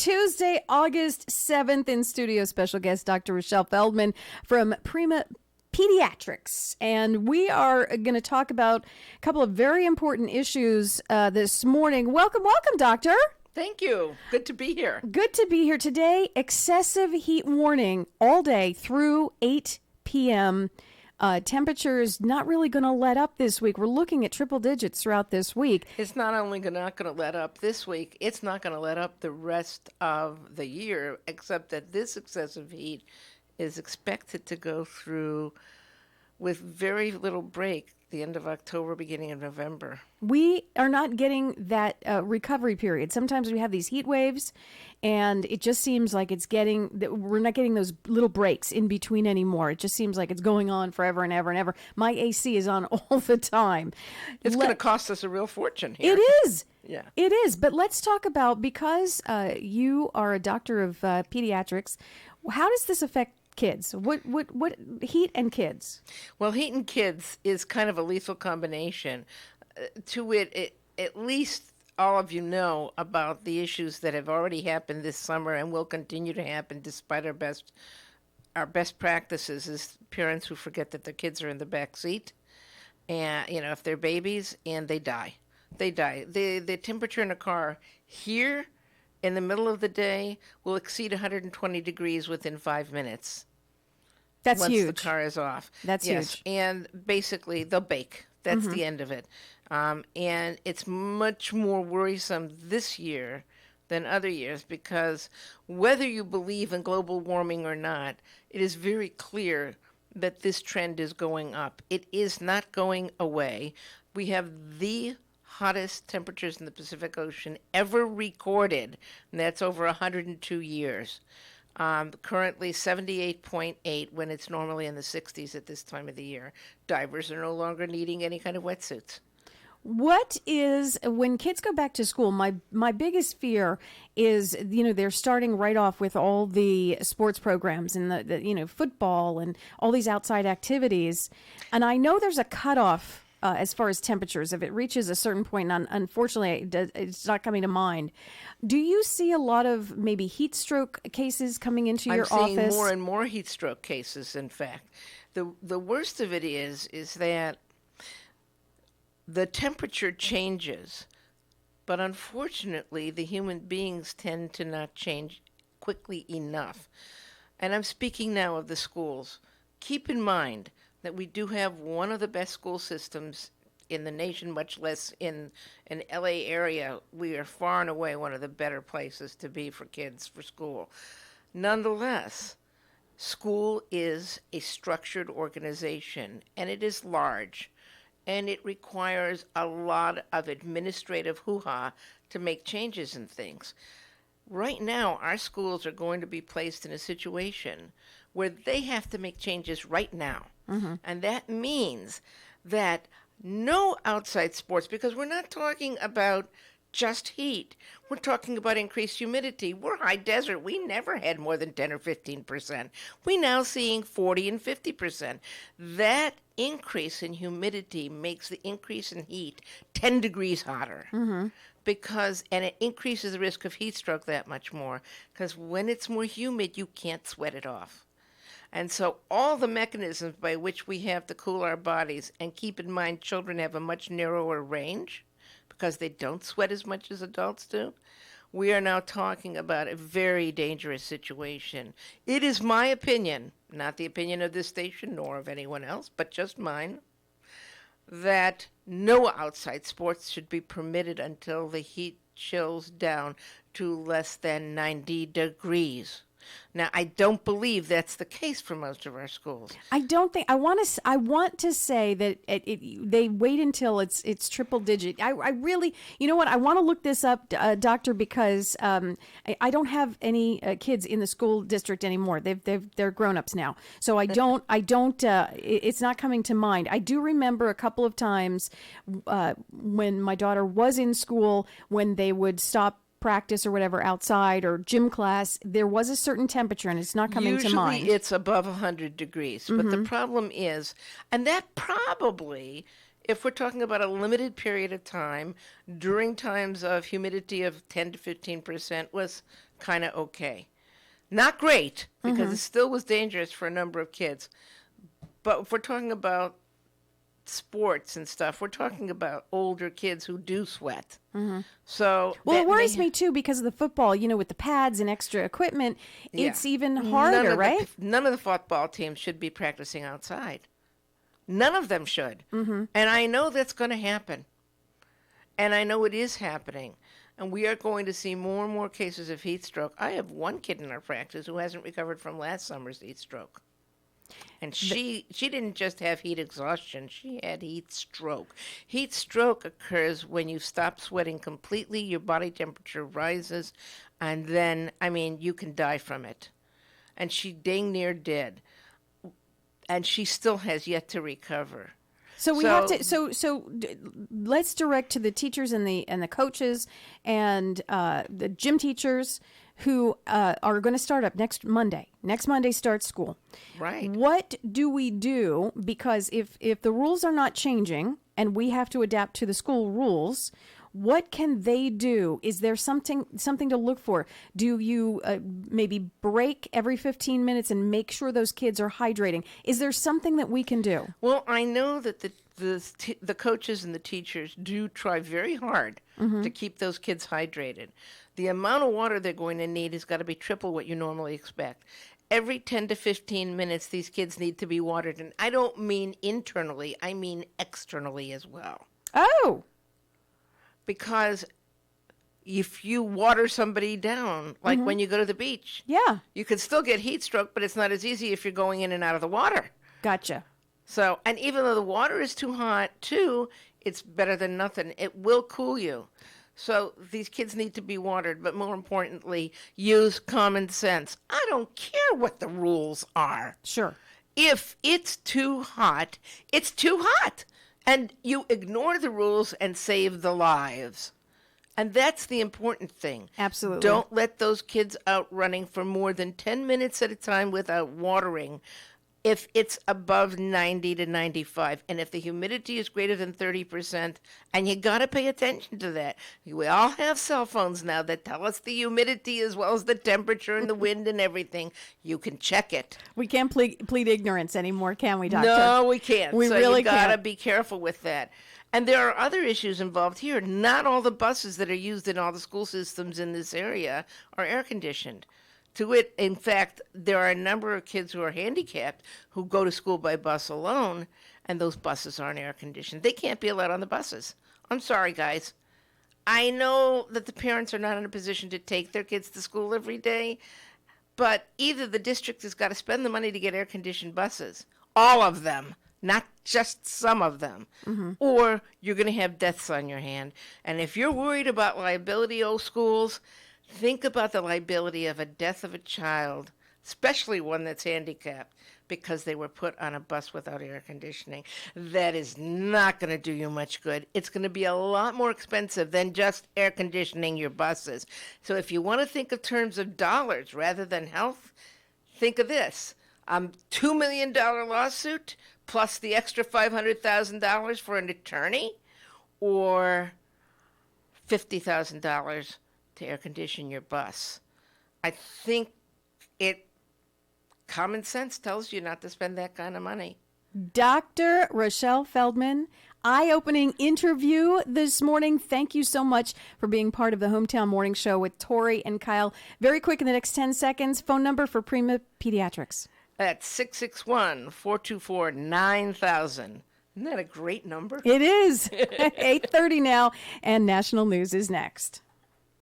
Tuesday, August 7th. In studio, special guest Dr. Rochelle Feldman from Prima Pediatrics. And we are going to talk about a couple of very important issues this morning. Welcome, doctor. Thank you. Good to be here. Good to be here today. Excessive heat warning all day through 8 p.m. Temperatures not really going to let up this week. We're looking at triple digits throughout this week. It's not only not going to let up this week, it's not going to let up the rest of the year, except that this excessive heat is expected to go through with very little break the end of October, beginning of November. We are not getting that recovery period. Sometimes we have these heat waves, and it just seems like we're not getting those little breaks in between anymore. It just seems like it's going on forever and ever and ever. My AC is on all the time. It's going to cost us a real fortune here. It is. Yeah. It is. But let's talk about, because you are a doctor of pediatrics, how does this affect kids? What heat and kids? Well, heat and kids is kind of a lethal combination. At least all of you know about the issues that have already happened this summer and will continue to happen despite our best practices as parents who forget that their kids are in the back seat, and if they're babies, and they die. The temperature in a car here in the middle of the day will exceed 120 degrees within 5 minutes. That's once huge. The car is off. That's huge. And basically they'll bake. That's the end of it. And it's much more worrisome this year than other years, because whether you believe in global warming or not, it is very clear that this trend is going up. It is not going away. We have the hottest temperatures in the Pacific Ocean ever recorded, and that's over 102 years. Currently 78.8 when it's normally in the 60s at this time of the year. Divers are no longer needing any kind of wetsuits. What is, when kids go back to school, my biggest fear is, they're starting right off with all the sports programs and the football and all these outside activities. And I know there's a cutoff as far as temperatures. If it reaches a certain point, and unfortunately it's not coming to mind. Do you see a lot of maybe heat stroke cases coming into your office? I'm seeing more and more heat stroke cases, in fact. The worst of it is that the temperature changes, but unfortunately the human beings tend to not change quickly enough. And I'm speaking now of the schools. Keep in mind that we do have one of the best school systems in the nation, much less in an LA area. We are far and away one of the better places to be for kids for school. Nonetheless, school is a structured organization, and it is large, and it requires a lot of administrative hoo-ha to make changes in things. Right now, our schools are going to be placed in a situation where they have to make changes right now. Mm-hmm. And that means that no outside sports, because we're not talking about just heat. We're talking about increased humidity. We're high desert. We never had more than 10 or 15%. We're now seeing 40 and 50%. That increase in humidity makes the increase in heat 10 degrees hotter. Mm-hmm. And it increases the risk of heat stroke that much more, because when it's more humid, you can't sweat it off. And so all the mechanisms by which we have to cool our bodies, and keep in mind children have a much narrower range because they don't sweat as much as adults do, we are now talking about a very dangerous situation. It is my opinion, not the opinion of this station nor of anyone else, but just mine, that no outside sports should be permitted until the heat chills down to less than 90 degrees. Now, I don't believe that's the case for most of our schools. I don't think. I want to say that they wait until it's triple digit. I really, you know what? I want to look this up, doctor, because I don't have any kids in the school district anymore. They're grown-ups now, so I don't. It's not coming to mind. I do remember a couple of times when my daughter was in school, when they would stop practice or whatever outside or gym class, there was a certain temperature, and it's not coming to mind. Usually it's above 100 degrees, mm-hmm. But the problem is, and that probably, if we're talking about a limited period of time, during times of humidity of 10 to 15% was kind of okay. Not great, because it still was dangerous for a number of kids. But if we're talking about sports and stuff, we're talking about older kids who do sweat. So Well, it that worries may- me too because of the football, with the pads and extra equipment, Yeah. it's even harder, right? None of the football teams should be practicing outside. None of them should. And I know that's going to happen. And I know it is happening. And we are going to see more and more cases of heat stroke. I have one kid in our practice who hasn't recovered from last summer's heat stroke. And she didn't just have heat exhaustion, she had heat stroke. Heat stroke occurs when you stop sweating completely, your body temperature rises, and then, you can die from it. And she dang near did. And she still has yet to recover. So we have to. Let's direct to the teachers and the coaches and the gym teachers who are going to start up next Monday. Next Monday starts school. Right. What do we do? Because if the rules are not changing and we have to adapt to the school rules, what can they do? Is there something to look for? Do you maybe break every 15 minutes and make sure those kids are hydrating? Is there something that we can do? Well, I know that the coaches and the teachers do try very hard to keep those kids hydrated. The amount of water they're going to need has got to be triple what you normally expect. Every 10 to 15 minutes, these kids need to be watered. And I don't mean internally, I mean externally as well. Oh, Because if you water somebody down, like when you go to the beach, yeah. you can still get heat stroke, but it's not as easy if you're going in and out of the water. Gotcha. So, and even though the water is too hot, too, it's better than nothing. It will cool you. So these kids need to be watered, but more importantly, use common sense. I don't care what the rules are. Sure. If it's too hot, it's too hot. And you ignore the rules and save the lives. And that's the important thing. Absolutely. Don't let those kids out running for more than 10 minutes at a time without watering if it's above 90 to 95. And if the humidity is greater than 30%, and you got to pay attention to that. We all have cell phones now that tell us the humidity as well as the temperature and the wind and everything. You can check it. We can't plead ignorance anymore, can we, Doctor? No, we can't. We so really you got to can't. be careful with that. And there are other issues involved here. Not all the buses that are used in all the school systems in this area are air conditioned. In fact, there are a number of kids who are handicapped who go to school by bus alone, and those buses aren't air conditioned. They can't be allowed on the buses. I'm sorry, guys. I know that the parents are not in a position to take their kids to school every day, but either the district has got to spend the money to get air-conditioned buses, all of them, not just some of them, or you're going to have deaths on your hand. And if you're worried about liability, schools, think about the liability of a death of a child, especially one that's handicapped, because they were put on a bus without air conditioning. That is not going to do you much good. It's going to be a lot more expensive than just air conditioning your buses. So if you want to think of terms of dollars rather than health, think of this. $2 million lawsuit plus the extra $500,000 for an attorney, or $50,000 to air condition your bus. I think common sense tells you not to spend that kind of money. Dr. Rochelle Feldman, eye-opening interview this morning. Thank you so much for being part of the Hometown Morning Show with Tori and Kyle. Very quick in the next 10 seconds, phone number for Prima Pediatrics. That's 661-424-9000. Isn't that a great number? It is. 8:30 now, and National News is next.